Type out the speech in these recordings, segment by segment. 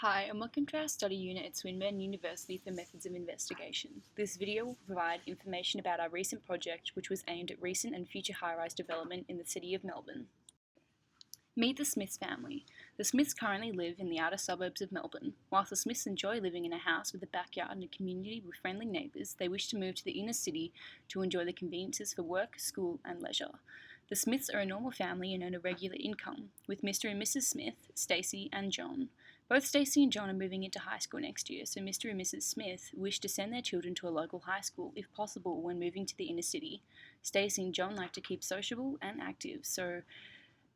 Hi, and welcome to our study unit at Swinburne University for Methods of Investigation. This video will provide information about our recent project, which was aimed at recent and future high-rise development in the city of Melbourne. Meet the Smiths family. The Smiths currently live in the outer suburbs of Melbourne. Whilst the Smiths enjoy living in a house with a backyard and a community with friendly neighbours, they wish to move to the inner city to enjoy the conveniences for work, school and leisure. The Smiths are a normal family and earn a regular income, with Mr. and Mrs. Smith, Stacey and John. Both Stacey and John are moving into high school next year, so Mr. and Mrs. Smith wish to send their children to a local high school if possible when moving to the inner city. Stacey and John like to keep sociable and active, so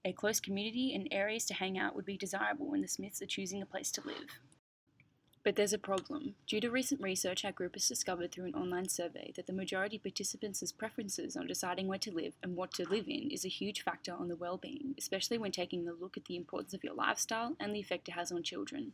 a close community and areas to hang out would be desirable when the Smiths are choosing a place to live. But there's a problem. Due to recent research, our group has discovered through an online survey that the majority of participants' preferences on deciding where to live and what to live in is a huge factor on the well-being, especially when taking a look at the importance of your lifestyle and the effect it has on children.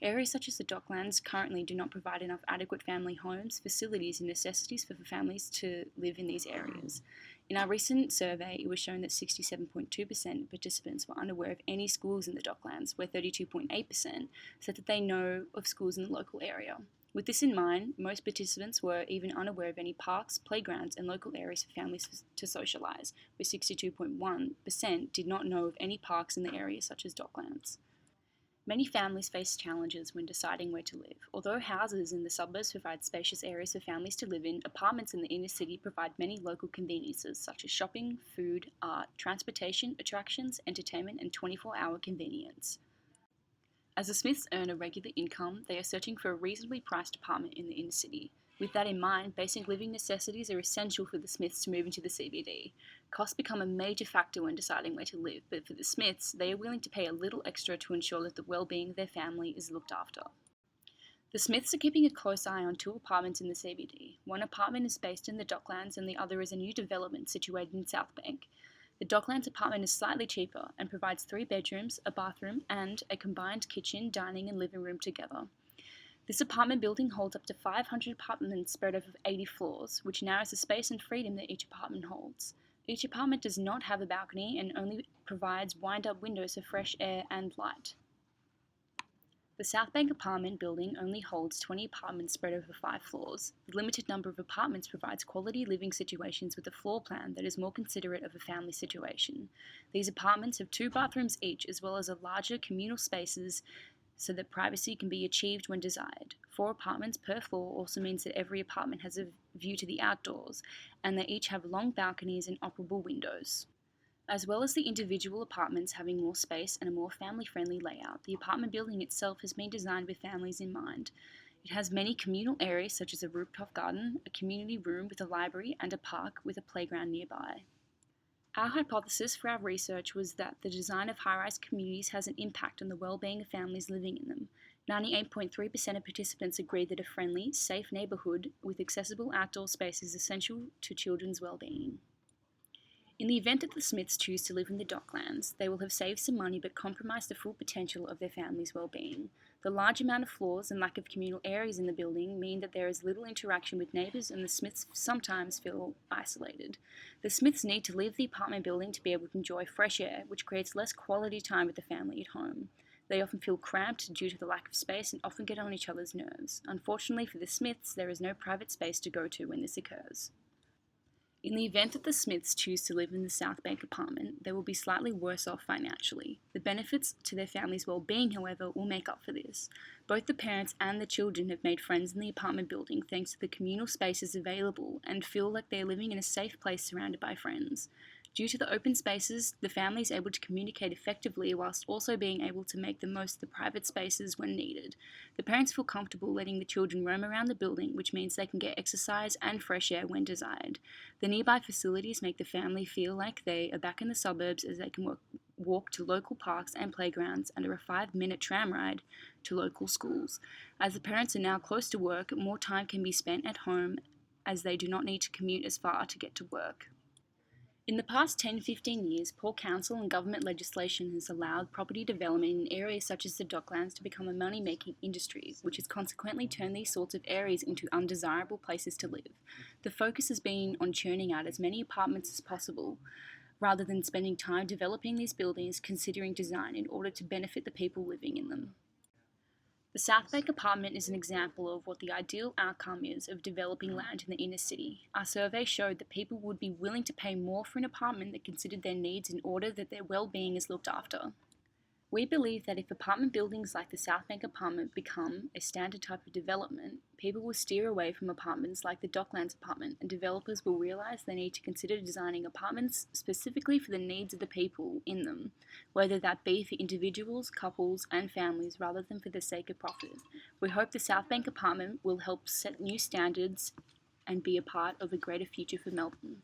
Areas such as the Docklands currently do not provide enough adequate family homes, facilities and necessities for families to live in these areas. In our recent survey, it was shown that 67.2% of participants were unaware of any schools in the Docklands, where 32.8% said that they know of schools in the local area. With this in mind, most participants were even unaware of any parks, playgrounds and local areas for families to socialise, where 62.1% did not know of any parks in the area such as Docklands. Many families face challenges when deciding where to live. Although houses in the suburbs provide spacious areas for families to live in, apartments in the inner city provide many local conveniences such as shopping, food, art, transportation, attractions, entertainment, and 24-hour convenience. As the Smiths earn a regular income, they are searching for a reasonably priced apartment in the inner city. With that in mind, basic living necessities are essential for the Smiths to move into the CBD. Costs become a major factor when deciding where to live, but for the Smiths, they are willing to pay a little extra to ensure that the well-being of their family is looked after. The Smiths are keeping a close eye on two apartments in the CBD. One apartment is based in the Docklands and the other is a new development situated in South Bank. The Docklands apartment is slightly cheaper and provides 3 bedrooms, a bathroom, and a combined kitchen, dining, and living room together. This apartment building holds up to 500 apartments spread over 80 floors, which narrows the space and freedom that each apartment holds. Each apartment does not have a balcony and only provides wind-up windows for fresh air and light. The South Bank apartment building only holds 20 apartments spread over 5 floors. The limited number of apartments provides quality living situations with a floor plan that is more considerate of a family situation. These apartments have 2 bathrooms each, as well as a larger communal spaces so that privacy can be achieved when desired. 4 apartments per floor also means that every apartment has a view to the outdoors, and they each have long balconies and operable windows. As well as the individual apartments having more space and a more family-friendly layout, the apartment building itself has been designed with families in mind. It has many communal areas such as a rooftop garden, a community room with a library, and a park with a playground nearby. Our hypothesis for our research was that the design of high-rise communities has an impact on the well-being of families living in them. 98.3% of participants agreed that a friendly, safe neighbourhood with accessible outdoor space is essential to children's well-being. In the event that the Smiths choose to live in the Docklands, they will have saved some money but compromised the full potential of their family's well-being. The large amount of floors and lack of communal areas in the building mean that there is little interaction with neighbours and the Smiths sometimes feel isolated. The Smiths need to leave the apartment building to be able to enjoy fresh air, which creates less quality time with the family at home. They often feel cramped due to the lack of space and often get on each other's nerves. Unfortunately for the Smiths, there is no private space to go to when this occurs. In the event that the Smiths choose to live in the South Bank apartment, they will be slightly worse off financially. The benefits to their family's well-being, however, will make up for this. Both the parents and the children have made friends in the apartment building thanks to the communal spaces available and feel like they are living in a safe place surrounded by friends. Due to the open spaces, the family is able to communicate effectively whilst also being able to make the most of the private spaces when needed. The parents feel comfortable letting the children roam around the building, which means they can get exercise and fresh air when desired. The nearby facilities make the family feel like they are back in the suburbs as they can walk to local parks and playgrounds and are a 5-minute tram ride to local schools. As the parents are now close to work, more time can be spent at home as they do not need to commute as far to get to work. In the past 10-15 years, poor council and government legislation has allowed property development in areas such as the Docklands to become a money-making industry, which has consequently turned these sorts of areas into undesirable places to live. The focus has been on churning out as many apartments as possible, rather than spending time developing these buildings considering design in order to benefit the people living in them. The South Bank apartment is an example of what the ideal outcome is of developing land in the inner city. Our survey showed that people would be willing to pay more for an apartment that considered their needs in order that their well-being is looked after. We believe that if apartment buildings like the South Bank apartment become a standard type of development, people will steer away from apartments like the Docklands apartment, and developers will realise they need to consider designing apartments specifically for the needs of the people in them, whether that be for individuals, couples, and families rather than for the sake of profit. We hope the South Bank apartment will help set new standards and be a part of a greater future for Melbourne.